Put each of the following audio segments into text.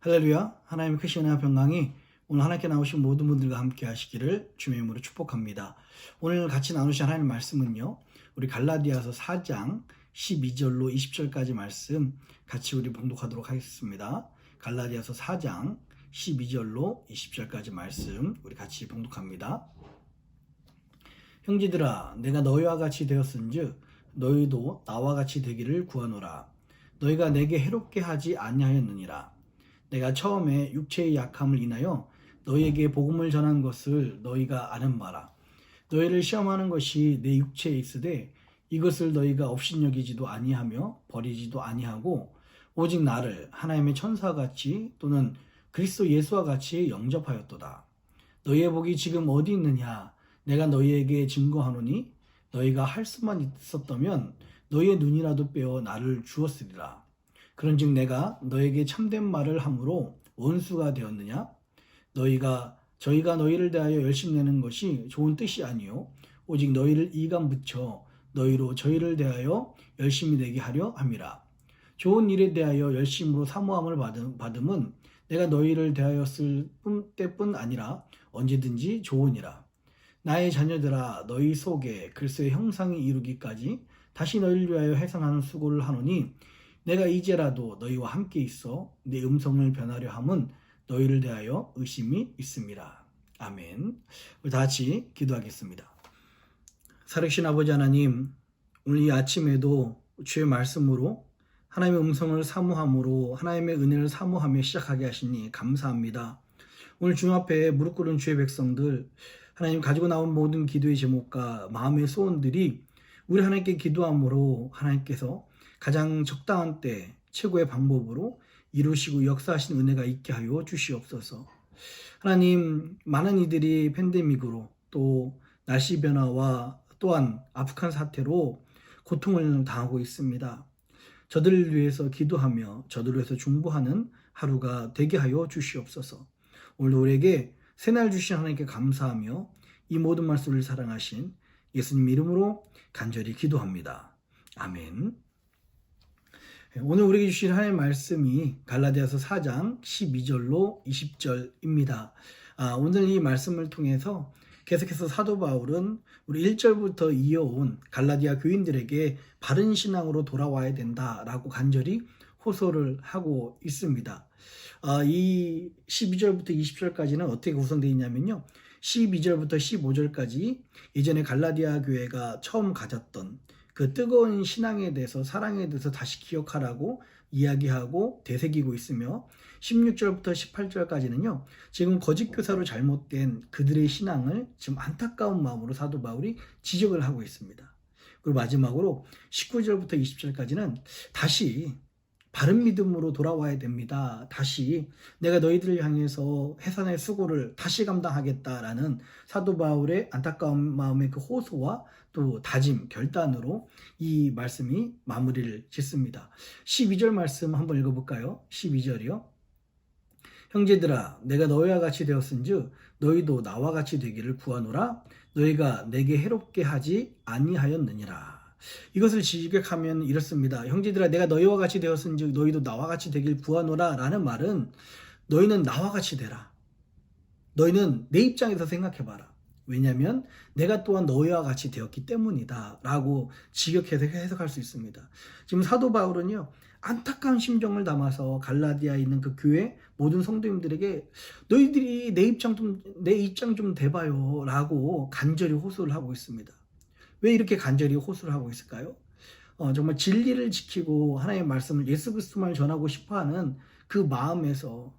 할렐루야. 하나님의 크신 은혜와 평강이 오늘 하나님께 나오신 모든 분들과 함께 하시기를 주의 이름으로 축복합니다. 오늘 같이 나누신 하나님의 말씀은요, 우리 갈라디아서 4장 12절로 20절까지 말씀 같이 우리 봉독하도록 하겠습니다. 갈라디아서 4장 12절로 20절까지 말씀 우리 같이 봉독합니다. 형제들아, 내가 너희와 같이 되었은즉 너희도 나와 같이 되기를 구하노라. 너희가 내게 해롭게 하지 아니하였느니라. 내가 처음에 육체의 약함을 인하여 너희에게 복음을 전한 것을 너희가 아는 바라. 너희를 시험하는 것이 내 육체에 있으되 이것을 너희가 업신여기지도 아니하며 버리지도 아니하고 오직 나를 하나님의 천사와 같이 또는 그리스도 예수와 같이 영접하였도다. 너희의 복이 지금 어디 있느냐? 내가 너희에게 증거하노니 너희가 할 수만 있었다면 너희의 눈이라도 빼어 나를 주었으리라. 그런즉 내가 너에게 참된 말을 함으로 원수가 되었느냐? 저희가 너희를 대하여 열심 내는 것이 좋은 뜻이 아니요 오직 너희를 이감 붙여 너희로 저희를 대하여 열심히 내게 하려 함이라. 좋은 일에 대하여 열심으로 사모함을 받음은 내가 너희를 대하였을 때뿐 아니라 언제든지 좋으니라. 나의 자녀들아, 너희 속에 그리스도의 형상이 이루기까지 다시 너희를 위하여 해산하는 수고를 하노니 내가 이제라도 너희와 함께 있어 내 음성을 변하려 함은 너희를 대하여 의심이 있습니다. 아멘. 우리 다 같이 기도하겠습니다. 살아계신 아버지 하나님, 오늘 이 아침에도 주의 말씀으로 하나님의 음성을 사모함으로 하나님의 은혜를 사모하며 시작하게 하시니 감사합니다. 오늘 주님 앞에 무릎 꿇은 주의 백성들, 하나님 가지고 나온 모든 기도의 제목과 마음의 소원들이 우리 하나님께 기도함으로 하나님께서 가장 적당한 때 최고의 방법으로 이루시고 역사하신 은혜가 있게 하여 주시옵소서. 하나님, 많은 이들이 팬데믹으로 또 날씨 변화와 또한 아프간 사태로 고통을 당하고 있습니다. 저들을 위해서 기도하며 저들을 위해서 중보하는 하루가 되게 하여 주시옵소서. 오늘 우리에게 새날 주신 하나님께 감사하며 이 모든 말씀을 사랑하신 예수님 이름으로 간절히 기도합니다. 아멘. 오늘 우리에게 주신 하나님의 말씀이 갈라디아서 4장 12절로 20절입니다. 오늘 이 말씀을 통해서 계속해서 사도 바울은 우리 1절부터 이어온 갈라디아 교인들에게 바른 신앙으로 돌아와야 된다라고 간절히 호소를 하고 있습니다. 이 12절부터 20절까지는 어떻게 구성되어 있냐면요, 12절부터 15절까지 예전에 갈라디아 교회가 처음 가졌던 그 뜨거운 신앙에 대해서, 사랑에 대해서 다시 기억하라고 이야기하고 되새기고 있으며, 16절부터 18절까지는요 지금 거짓 교사로 잘못된 그들의 신앙을 지금 안타까운 마음으로 사도 바울이 지적을 하고 있습니다. 그리고 마지막으로 19절부터 20절까지는 다시 바른 믿음으로 돌아와야 됩니다. 다시 내가 너희들을 향해서 해산의 수고를 다시 감당하겠다라는 사도 바울의 안타까운 마음의 그 호소와 또 다짐, 결단으로 이 말씀이 마무리를 짓습니다. 12절 말씀 한번 읽어볼까요? 12절이요. 형제들아, 내가 너희와 같이 되었은즉 너희도 나와 같이 되기를 구하노라. 너희가 내게 해롭게 하지 아니하였느니라. 이것을 직역하면 이렇습니다. 형제들아, 내가 너희와 같이 되었은즉 너희도 나와 같이 되길 구하노라 라는 말은 너희는 나와 같이 되라. 너희는 내 입장에서 생각해봐라. 왜냐하면 내가 또한 너희와 같이 되었기 때문이다 라고 직역해서 해석할 수 있습니다. 지금 사도 바울은요, 안타까운 심정을 담아서 갈라디아에 있는 그 교회 모든 성도님들에게 너희들이 내 입장 좀 대봐요 라고 간절히 호소를 하고 있습니다. 왜 이렇게 간절히 호소를 하고 있을까요? 정말 진리를 지키고 하나님의 말씀을, 예수 그리스도만 전하고 싶어하는 그 마음에서,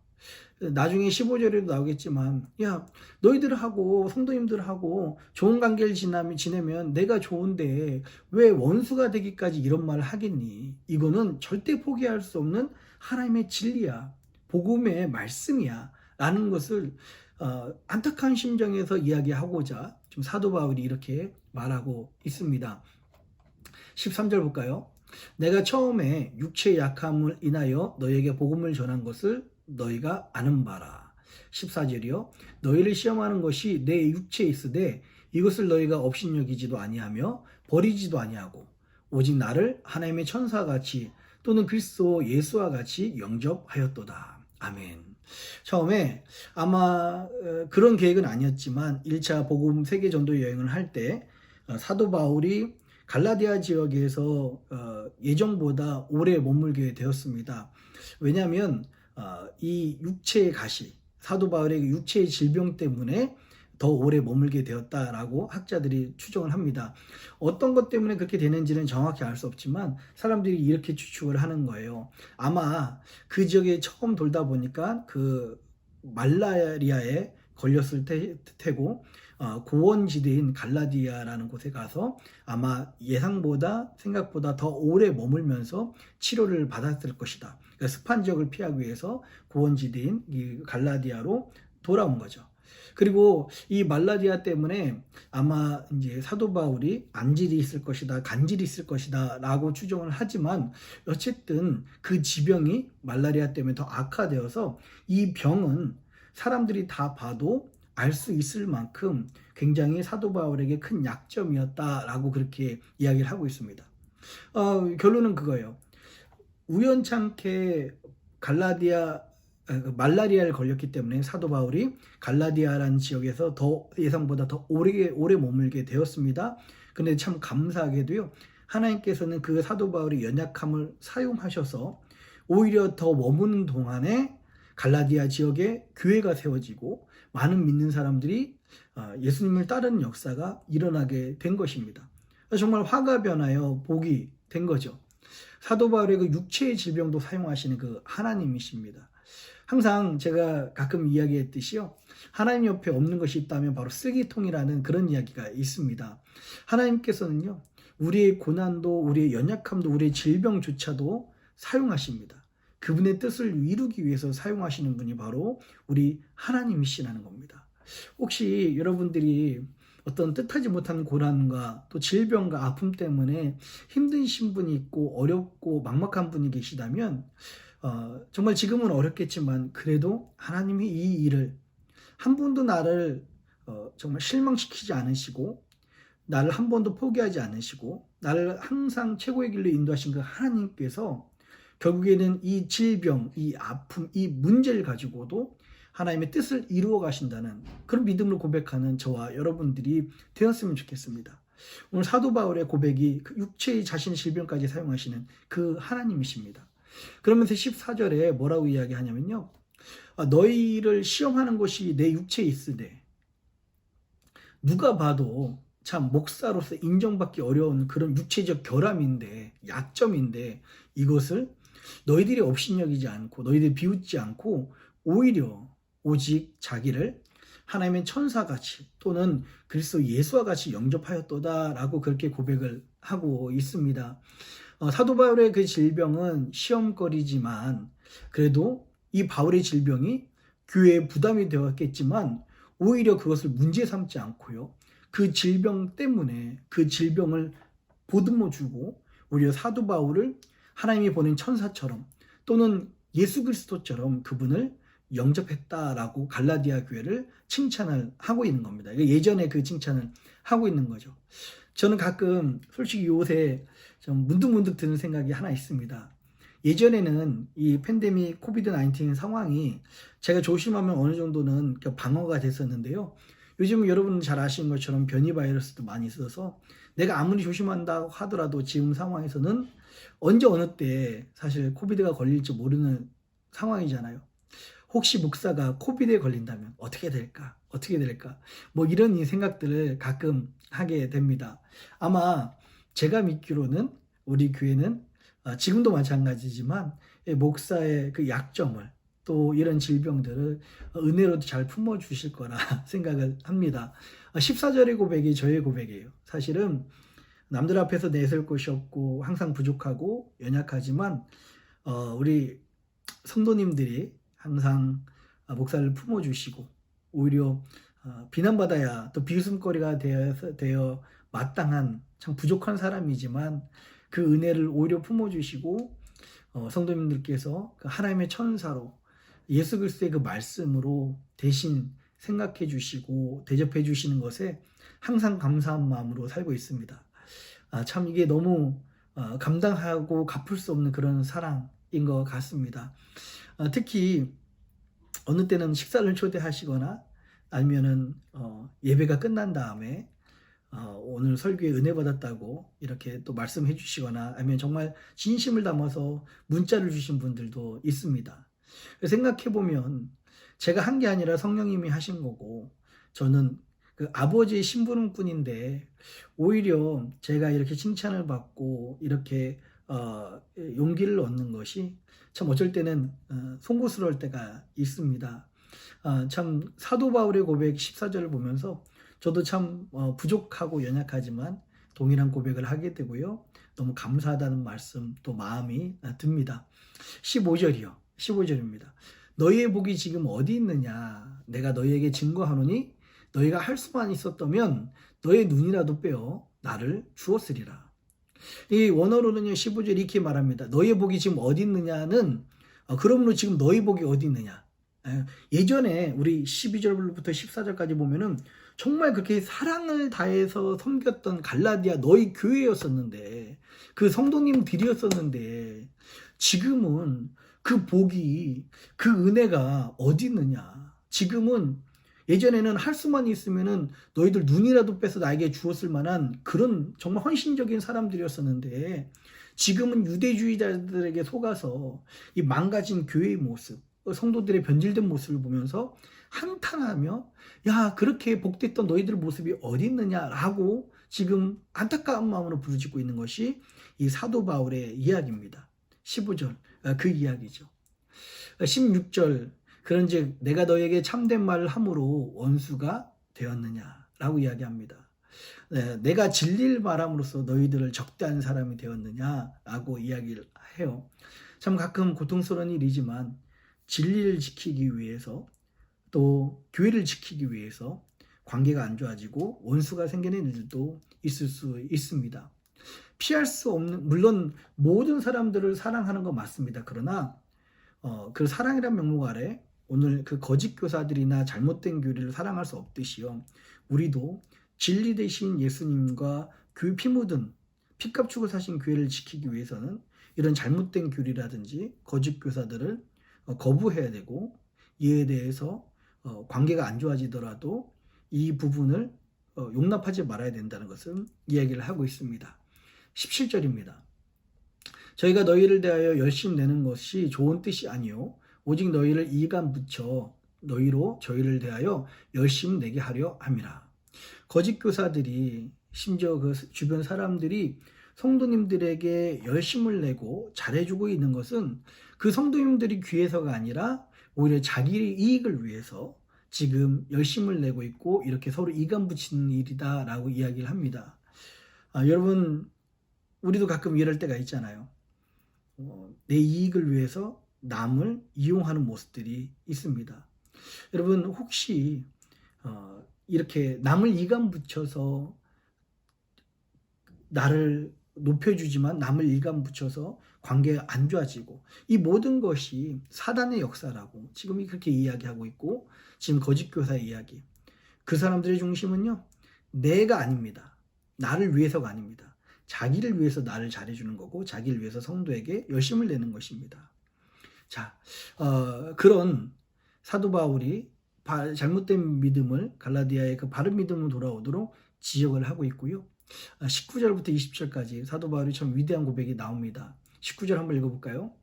나중에 15절에도 나오겠지만, 야, 너희들하고 성도님들하고 좋은 관계를 지내면 내가 좋은데 왜 원수가 되기까지 이런 말을 하겠니? 이거는 절대 포기할 수 없는 하나님의 진리야, 복음의 말씀이야 라는 것을 안타까운 심정에서 이야기하고자 지금 사도 바울이 이렇게 말하고 있습니다. 13절 볼까요? 내가 처음에 육체의 약함을 인하여 너에게 복음을 전한 것을 너희가 아는 바라. 14절이요. 너희를 시험하는 것이 내 육체에 있으되 이것을 너희가 업신여기지도 아니하며 버리지도 아니하고 오직 나를 하나님의 천사같이 또는 그리스도 예수와 같이 영접하였도다. 아멘. 처음에 아마 그런 계획은 아니었지만 1차 복음 세계 전도 여행을 할 때 사도 바울이 갈라디아 지역에서 예정보다 오래 머물게 되었습니다. 왜냐하면 이 육체의 가시, 사도 바울의 육체의 질병 때문에 더 오래 머물게 되었다라고 학자들이 추정을 합니다. 어떤 것 때문에 그렇게 되는지는 정확히 알 수 없지만 사람들이 이렇게 추측을 하는 거예요. 아마 그 지역에 처음 돌다 보니까 그 말라리아에 걸렸을 테고 고원지대인 갈라디아라는 곳에 가서 아마 생각보다 더 오래 머물면서 치료를 받았을 것이다. 그러니까 습한 지역을 피하기 위해서 고원지대인 이 갈라디아로 돌아온 거죠. 그리고 이 말라리아 때문에 아마 이제 사도 바울이 안질이 있을 것이다, 간질이 있을 것이다 라고 추정을 하지만 어쨌든 그 지병이 말라리아 때문에 더 악화되어서 이 병은 사람들이 다 봐도 알 수 있을 만큼 굉장히 사도 바울에게 큰 약점이었다라고 그렇게 이야기를 하고 있습니다. 결론은 그거예요. 우연찮게 말라리아를 걸렸기 때문에 사도 바울이 갈라디아라는 지역에서 예상보다 더 오래 머물게 되었습니다. 그런데 참 감사하게도요, 하나님께서는 그 사도 바울의 연약함을 사용하셔서 오히려 더 머무는 동안에 갈라디아 지역에 교회가 세워지고 많은 믿는 사람들이 예수님을 따르는 역사가 일어나게 된 것입니다. 정말 화가 변하여 복이 된 거죠. 사도 바울의 그 육체의 질병도 사용하시는 그 하나님이십니다. 항상 제가 가끔 이야기했듯이요, 하나님 옆에 없는 것이 있다면 바로 쓰기통이라는 그런 이야기가 있습니다. 하나님께서는요, 우리의 고난도, 우리의 연약함도, 우리의 질병조차도 사용하십니다. 그분의 뜻을 이루기 위해서 사용하시는 분이 바로 우리 하나님이시라는 겁니다. 혹시 여러분들이 어떤 뜻하지 못한 고난과 또 질병과 아픔 때문에 힘드신 분이 있고 어렵고 막막한 분이 계시다면 정말 지금은 어렵겠지만 그래도 하나님이 이 일을 한 번도 나를 정말 실망시키지 않으시고 나를 한 번도 포기하지 않으시고 나를 항상 최고의 길로 인도하신 그 하나님께서 결국에는 이 질병, 이 아픔, 이 문제를 가지고도 하나님의 뜻을 이루어 가신다는 그런 믿음을 고백하는 저와 여러분들이 되었으면 좋겠습니다. 오늘 사도 바울의 고백이 그 육체의 자신의 질병까지 사용하시는 그 하나님이십니다. 그러면서 14절에 뭐라고 이야기하냐면요, 너희를 시험하는 것이 내 육체에 있으되, 누가 봐도 참 목사로서 인정받기 어려운 그런 육체적 결함인데, 약점인데, 이것을 너희들이 업신여기지 않고 너희들이 비웃지 않고 오히려 오직 자기를 하나님의 천사같이 또는 그리스도 예수와 같이 영접하였도다라고 그렇게 고백을 하고 있습니다. 사도 바울의 그 질병은 시험거리지만 그래도 이 바울의 질병이 교회에 부담이 되었겠지만 오히려 그것을 문제 삼지 않고요, 그 질병 때문에 그 질병을 보듬어 주고 오히려 사도 바울을 하나님이 보낸 천사처럼 또는 예수 그리스도처럼 그분을 영접했다라고 갈라디아 교회를 칭찬을 하고 있는 겁니다. 예전에 그 칭찬을 하고 있는 거죠. 저는 가끔 솔직히 요새 좀 문득문득 드는 생각이 하나 있습니다. 예전에는 이 팬데믹 코비드-19 상황이 제가 조심하면 어느 정도는 방어가 됐었는데요. 요즘 여러분 잘 아시는 것처럼 변이 바이러스도 많이 있어서 내가 아무리 조심한다고 하더라도 지금 상황에서는 언제 어느 때 사실 코비드가 걸릴지 모르는 상황이잖아요. 혹시 목사가 코비드에 걸린다면 어떻게 될까? 뭐 이런 생각들을 가끔 하게 됩니다. 아마 제가 믿기로는 우리 교회는 지금도 마찬가지지만 목사의 그 약점을 또 이런 질병들을 은혜로도 잘 품어주실 거라 생각을 합니다. 14절의 고백이 저의 고백이에요. 사실은 남들 앞에서 내세울 것이 없고 항상 부족하고 연약하지만 우리 성도님들이 항상 목사를 품어주시고 오히려 비난받아야 또 비웃음거리가 되어 마땅한 참 부족한 사람이지만 그 은혜를 오히려 품어주시고 성도님들께서 그 하나님의 천사로 예수 그리스도의 그 말씀으로 대신 생각해 주시고 대접해 주시는 것에 항상 감사한 마음으로 살고 있습니다. 참 이게 너무 감당하고 갚을 수 없는 그런 사랑인 것 같습니다. 특히 어느 때는 식사를 초대하시거나 아니면은 예배가 끝난 다음에 오늘 설교에 은혜 받았다고 이렇게 또 말씀해 주시거나 아니면 정말 진심을 담아서 문자를 주신 분들도 있습니다. 생각해 보면 제가 한 게 아니라 성령님이 하신 거고 저는 그 아버지의 심부름꾼인데 오히려 제가 이렇게 칭찬을 받고 이렇게 용기를 얻는 것이 참 어쩔 때는 송구스러울 때가 있습니다. 참 사도 바울의 고백 14절을 보면서 저도 참 부족하고 연약하지만 동일한 고백을 하게 되고요. 너무 감사하다는 말씀 또 마음이 듭니다. 15절이요. 15절입니다. 너희의 복이 지금 어디 있느냐? 내가 너희에게 증거하노니 너희가 할 수만 있었다면 너의 눈이라도 빼어 나를 주었으리라. 이 원어로는요 15절 이렇게 말합니다. 너희의 복이 지금 어디 있느냐는 그러므로 지금 너희 복이 어디 있느냐? 예전에 우리 12절부터 14절까지 보면은 정말 그렇게 사랑을 다해서 섬겼던 갈라디아 너희 교회였었는데 그 성도님들이었었는데 지금은 그 복이 그 은혜가 어디 있느냐? 지금은 예전에는 할 수만 있으면은 너희들 눈이라도 빼서 나에게 주었을 만한 그런 정말 헌신적인 사람들이었었는데 지금은 유대주의자들에게 속아서 이 망가진 교회의 모습, 성도들의 변질된 모습을 보면서 한탄하며 야 그렇게 복됐던 너희들 모습이 어디 있느냐라고 지금 안타까운 마음으로 부르짖고 있는 것이 이 사도 바울의 이야기입니다. 15절 그 이야기죠. 16절 그런즉 내가 너에게 참된 말을 함으로 원수가 되었느냐라고 이야기합니다. 내가 진리를 말함으로써 너희들을 적대한 사람이 되었느냐라고 이야기를 해요. 참 가끔 고통스러운 일이지만 진리를 지키기 위해서 또 교회를 지키기 위해서 관계가 안 좋아지고 원수가 생기는 일도 있을 수 있습니다. 피할 수 없는 물론 모든 사람들을 사랑하는 거 맞습니다. 그러나 그 사랑이란 명목 아래 오늘 그 거짓 교사들이나 잘못된 교리를 사랑할 수 없듯이요. 우리도 진리 되신 예수님과 그 피 묻은 피값 주고 사신 교회를 지키기 위해서는 이런 잘못된 교리라든지 거짓 교사들을 거부해야 되고 이에 대해서 관계가 안 좋아지더라도 이 부분을 용납하지 말아야 된다는 것을 이야기를 하고 있습니다. 17절입니다. 저희가 너희를 대하여 열심 내는 것이 좋은 뜻이 아니요 오직 너희를 이간 붙여 너희로 저희를 대하여 열심 내게 하려 함이라. 거짓 교사들이 심지어 그 주변 사람들이 성도님들에게 열심을 내고 잘해주고 있는 것은 그 성도님들이 귀해서가 아니라 오히려 자기의 이익을 위해서 지금 열심을 내고 있고 이렇게 서로 이간 붙이는 일이다라고 이야기를 합니다. 여러분 우리도 가끔 이럴 때가 있잖아요. 내 이익을 위해서 남을 이용하는 모습들이 있습니다. 여러분 혹시 이렇게 남을 이간 붙여서 나를 높여주지만 남을 이간 붙여서 관계가 안 좋아지고 이 모든 것이 사단의 역사라고 지금 그렇게 이야기하고 있고 지금 거짓 교사의 이야기 그 사람들의 중심은요 내가 아닙니다. 나를 위해서가 아닙니다. 자기를 위해서 나를 잘해주는 거고 자기를 위해서 성도에게 열심을 내는 것입니다. 자, 그런 사도 바울이 잘못된 믿음을 갈라디아의 그 바른 믿음으로 돌아오도록 지적을 하고 있고요. 19절부터 20절까지 사도 바울이 참 위대한 고백이 나옵니다. 19절 한번 읽어볼까요?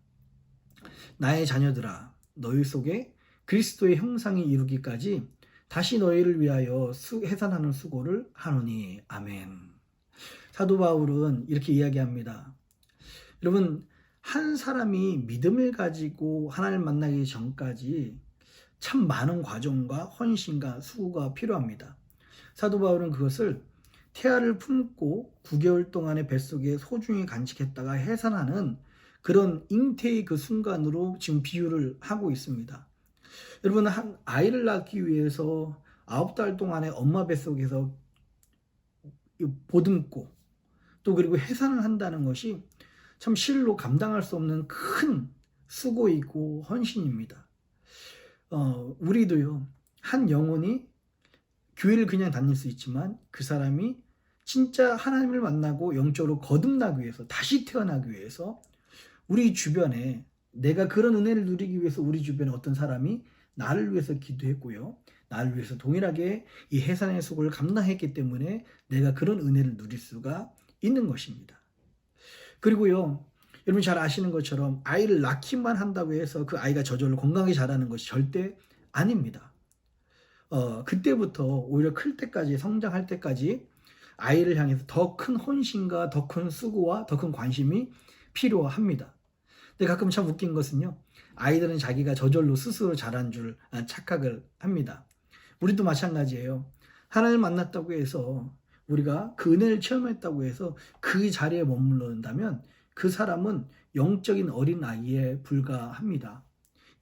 나의 자녀들아 너희 속에 그리스도의 형상이 이루기까지 다시 너희를 위하여 해산하는 수고를 하노니 아멘. 사도 바울은 이렇게 이야기합니다. 여러분 한 사람이 믿음을 가지고 하나님을 만나기 전까지 참 많은 과정과 헌신과 수고가 필요합니다. 사도 바울은 그것을 태아를 품고 9개월 동안의 뱃속에 소중히 간직했다가 해산하는 그런 잉태의 그 순간으로 지금 비유를 하고 있습니다. 여러분 한 아이를 낳기 위해서 9달 동안의 엄마 뱃속에서 보듬고 또 또 그리고 해산을 한다는 것이 참 실로 감당할 수 없는 큰 수고이고 헌신입니다. 우리도요, 한 영혼이 교회를 그냥 다닐 수 있지만 그 사람이 진짜 하나님을 만나고 영적으로 거듭나기 위해서, 다시 태어나기 위해서 우리 주변에, 내가 그런 은혜를 누리기 위해서 우리 주변에 어떤 사람이 나를 위해서 기도했고요, 나를 위해서 동일하게 이 해산의 수고를 감당했기 때문에 내가 그런 은혜를 누릴 수가 있는 것입니다. 그리고요, 여러분 잘 아시는 것처럼 아이를 낳기만 한다고 해서 그 아이가 저절로 건강하게 자라는 것이 절대 아닙니다. 그때부터 오히려 클 때까지, 성장할 때까지 아이를 향해서 더 큰 헌신과 더 큰 수고와 더 큰 관심이 필요합니다. 근데 가끔 참 웃긴 것은요, 아이들은 자기가 저절로 스스로 자란 줄 착각을 합니다. 우리도 마찬가지예요. 하나님을 만났다고 해서, 우리가 그 은혜를 체험했다고 해서 그 자리에 머무른다면 그 사람은 영적인 어린아이에 불과합니다.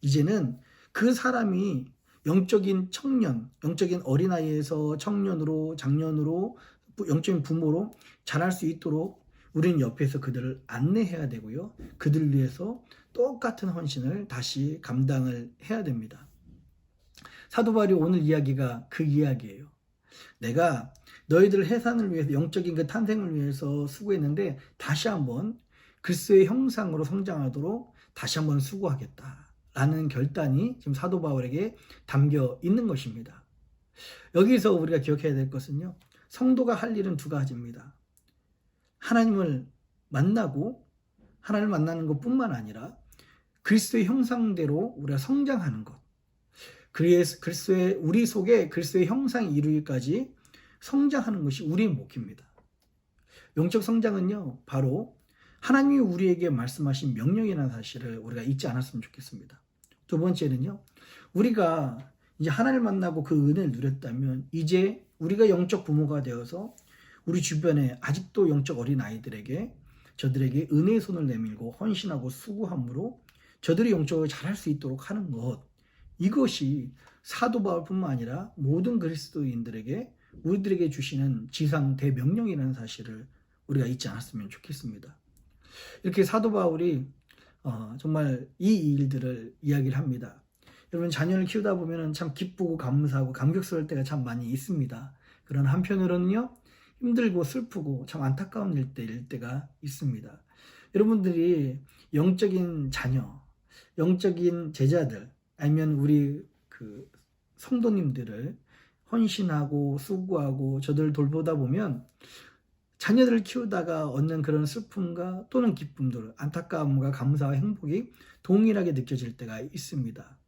이제는 그 사람이 영적인 청년, 영적인 어린아이에서 청년으로, 장년으로, 영적인 부모로 자랄 수 있도록 우리는 옆에서 그들을 안내해야 되고요, 그들을 위해서 똑같은 헌신을 다시 감당을 해야 됩니다. 사도 바울이 오늘 이야기가 그 이야기예요. 내가 너희들 해산을 위해서, 영적인 그 탄생을 위해서 수고했는데 다시 한번 그리스도의 형상으로 성장하도록 다시 한번 수고하겠다라는 결단이 지금 사도 바울에게 담겨 있는 것입니다. 여기서 우리가 기억해야 될 것은요, 성도가 할 일은 두 가지입니다. 하나님을 만나고, 하나님을 만나는 것뿐만 아니라 그리스도의 형상대로 우리가 성장하는 것, 그리스도의, 우리 속에 그리스도의 형상이 이루기까지 성장하는 것이 우리의 목표입니다. 영적 성장은요, 바로 하나님이 우리에게 말씀하신 명령이라는 사실을 우리가 잊지 않았으면 좋겠습니다. 두 번째는요, 우리가 이제 하나님을 만나고 그 은혜를 누렸다면 이제 우리가 영적 부모가 되어서 우리 주변에 아직도 영적 어린 아이들에게, 저들에게 은혜의 손을 내밀고 헌신하고 수고함으로 저들이 영적으로 자랄 수 있도록 하는 것, 이것이 사도 바울뿐만 아니라 모든 그리스도인들에게, 우리들에게 주시는 지상 대명령이라는 사실을 우리가 잊지 않았으면 좋겠습니다. 이렇게 사도 바울이 정말 이 일들을 이야기를 합니다. 여러분, 자녀를 키우다 보면 참 기쁘고 감사하고 감격스러울 때가 참 많이 있습니다. 그런 한편으로는요, 힘들고 슬프고 참 안타까운 일일 때가 있습니다. 여러분들이 영적인 자녀, 영적인 제자들, 아니면 우리 그 성도님들을 헌신하고 수고하고 저들을 돌보다 보면 자녀들을 키우다가 얻는 그런 슬픔과 또는 기쁨들, 안타까움과 감사와 행복이 동일하게 느껴질 때가 있습니다.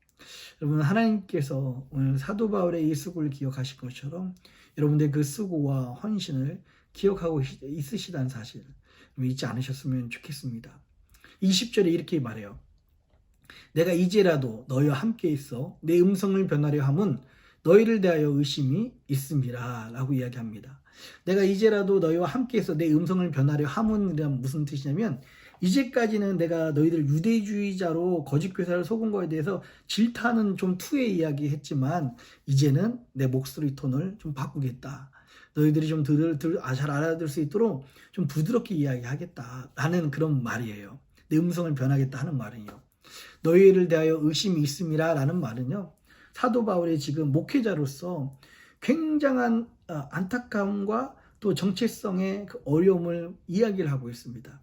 여러분, 하나님께서 오늘 사도 바울의 이 수고를 기억하실 것처럼 여러분들의 그 수고와 헌신을 기억하고 있으시다는 사실 잊지 않으셨으면 좋겠습니다. 20절에 이렇게 말해요. 내가 이제라도 너희와 함께 있어 내 음성을 변하려 함은 너희를 대하여 의심이 있음이라 라고 이야기합니다. 내가 이제라도 너희와 함께 있어 내 음성을 변하려 함은이란 무슨 뜻이냐면, 이제까지는 내가 너희들 유대주의자로 거짓 교사를 속은 거에 대해서 질타는 좀 투의 이야기 했지만 이제는 내 목소리 톤을 좀 바꾸겠다. 너희들이 좀 잘 알아들 수 있도록 좀 부드럽게 이야기하겠다라는 그런 말이에요. 내 음성을 변하겠다 하는 말이요. 너희를 대하여 의심이 있음이라 라는 말은요, 사도 바울이 지금 목회자로서 굉장한 안타까움과 또 정체성의 그 어려움을 이야기를 하고 있습니다.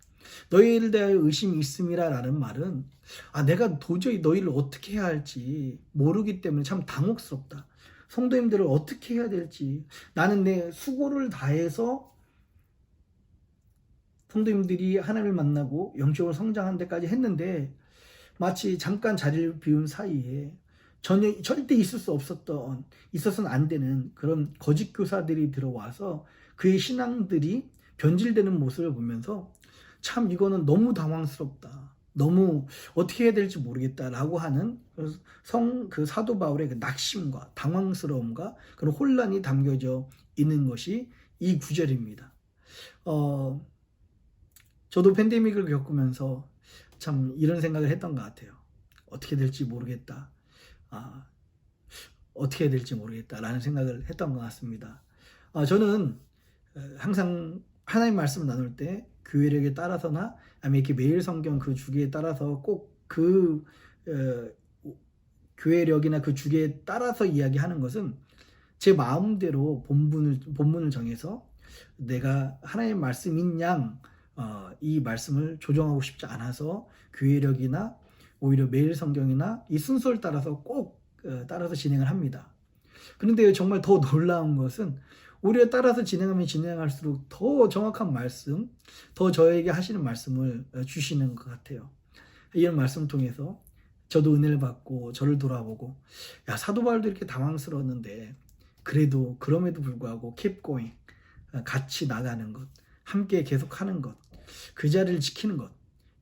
너희를 대하여 의심이 있음이라 라는 말은, 내가 도저히 너희를 어떻게 해야 할지 모르기 때문에 참 당혹스럽다. 성도님들을 어떻게 해야 될지, 나는 내 수고를 다해서 성도님들이 하나님을 만나고 영적으로 성장하는 데까지 했는데 마치 잠깐 자리를 비운 사이에 절대 있어서는 안 되는 그런 거짓 교사들이 들어와서 그의 신앙들이 변질되는 모습을 보면서 참 이거는 너무 당황스럽다. 너무 어떻게 해야 될지 모르겠다라고 하는 그 사도 바울의 그 낙심과 당황스러움과 그런 혼란이 담겨져 있는 것이 이 구절입니다. 저도 팬데믹을 겪으면서 참 이런 생각을 했던 것 같아요. 어떻게 될지 모르겠다. 어떻게 해야 될지 모르겠다라는 생각을 했던 것 같습니다. 저는 항상 하나님 말씀을 나눌 때 교회력에 따라서나 아니면 이렇게 매일 성경 그 주기에 따라서 꼭 그 교회력이나 그 주기에 따라서 이야기하는 것은 제 마음대로 본문을 정해서 내가 하나님의 말씀인 양 이 말씀을 조정하고 싶지 않아서 교회력이나 오히려 매일 성경이나 이 순서를 따라서 꼭 따라서 진행을 합니다. 그런데 정말 더 놀라운 것은 오히려 따라서 진행하면 진행할수록 더 정확한 말씀, 더 저에게 하시는 말씀을 주시는 것 같아요. 이런 말씀을 통해서 저도 은혜를 받고 저를 돌아보고, 야, 사도 바울도 이렇게 당황스러웠는데 그래도 그럼에도 불구하고 keep going, 같이 나가는 것, 함께 계속하는 것, 그 자리를 지키는 것,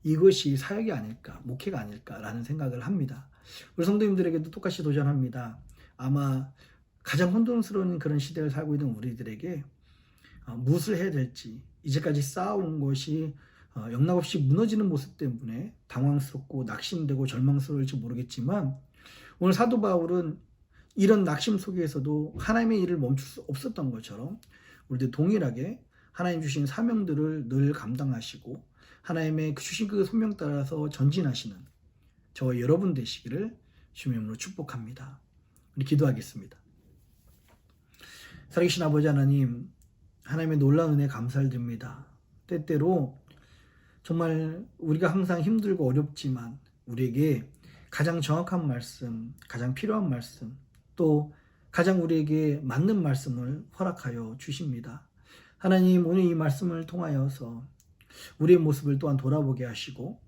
이것이 사역이 아닐까, 목회가 아닐까라는 생각을 합니다. 우리 성도님들에게도 똑같이 도전합니다. 아마 가장 혼돈스러운 그런 시대를 살고 있는 우리들에게 무엇을 해야 될지, 이제까지 쌓아온 것이 영락없이 무너지는 모습 때문에 당황스럽고 낙심되고 절망스러울지 모르겠지만, 오늘 사도 바울은 이런 낙심 속에서도 하나님의 일을 멈출 수 없었던 것처럼 우리도 동일하게 하나님 주신 사명들을 늘 감당하시고 하나님의 주신 그 소명 따라서 전진하시는 저와 여러분 되시기를 주님의 이름으로 축복합니다. 우리 기도하겠습니다. 살아계신 아버지 하나님, 하나님의 놀라운 은혜 감사를 드립니다. 때때로 정말 우리가 항상 힘들고 어렵지만 우리에게 가장 정확한 말씀, 가장 필요한 말씀, 또 가장 우리에게 맞는 말씀을 허락하여 주십니다. 하나님, 오늘 이 말씀을 통하여서 우리의 모습을 또한 돌아보게 하시고,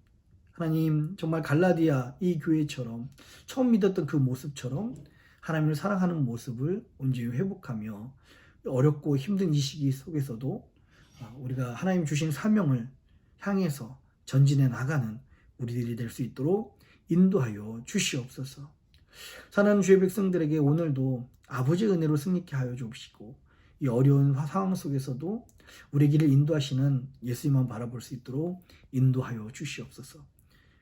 하나님, 정말 갈라디아 이 교회처럼 처음 믿었던 그 모습처럼 하나님을 사랑하는 모습을 온전히 회복하며 어렵고 힘든 이 시기 속에서도 우리가 하나님 주신 사명을 향해서 전진해 나가는 우리들이 될 수 있도록 인도하여 주시옵소서. 사랑하는 주의 백성들에게 오늘도 아버지의 은혜로 승리케 하여 주시고, 이 어려운 상황 속에서도 우리 길을 인도하시는 예수님만 바라볼 수 있도록 인도하여 주시옵소서.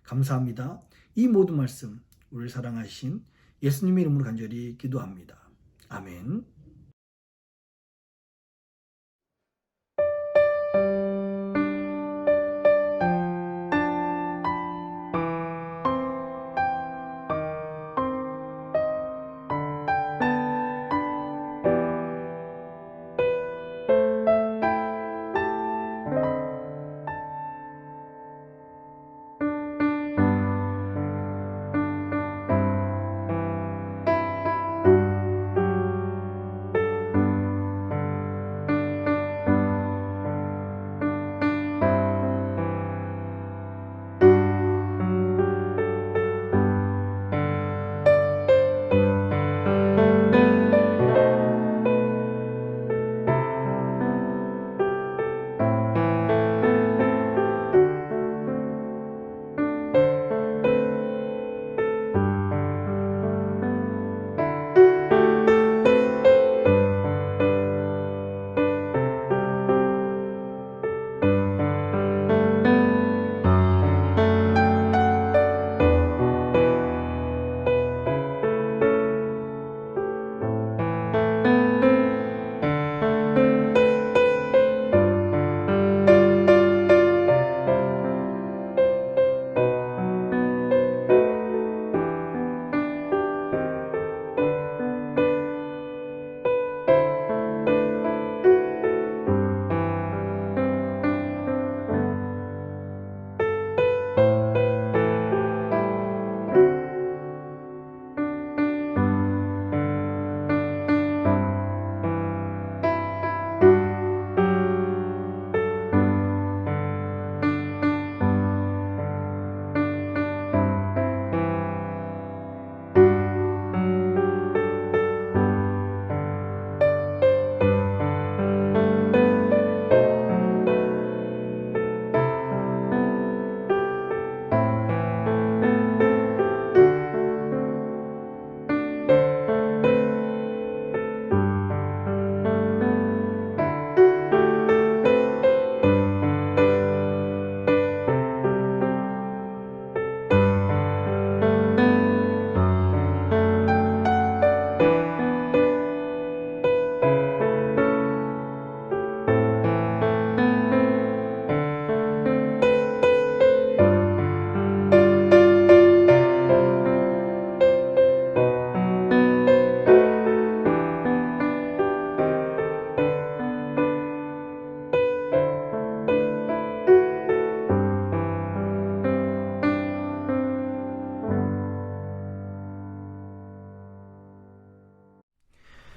감사합니다. 이 모든 말씀 우리를 사랑하신 예수님의 이름으로 간절히 기도합니다. 아멘.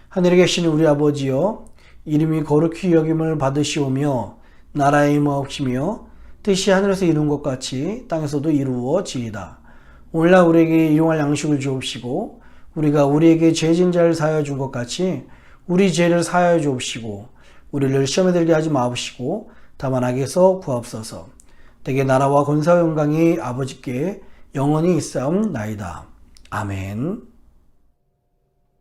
하늘에 계신 우리 아버지여, 이름이 거룩히 여김을 받으시오며 나라의 임하옵시며 뜻이 하늘에서 이룬 것 같이 땅에서도 이루어지이다. 오늘날 우리에게 일용할 양식을 주옵시고 우리가 우리에게 죄진 자를 사하여 준 것 같이 우리 죄를 사하여 주옵시고 우리를 시험에 들게 하지 마옵시고 다만 악에서 구하옵소서. 대개 나라와 권세와 영광이 아버지께 영원히 있사옵나이다. 아멘.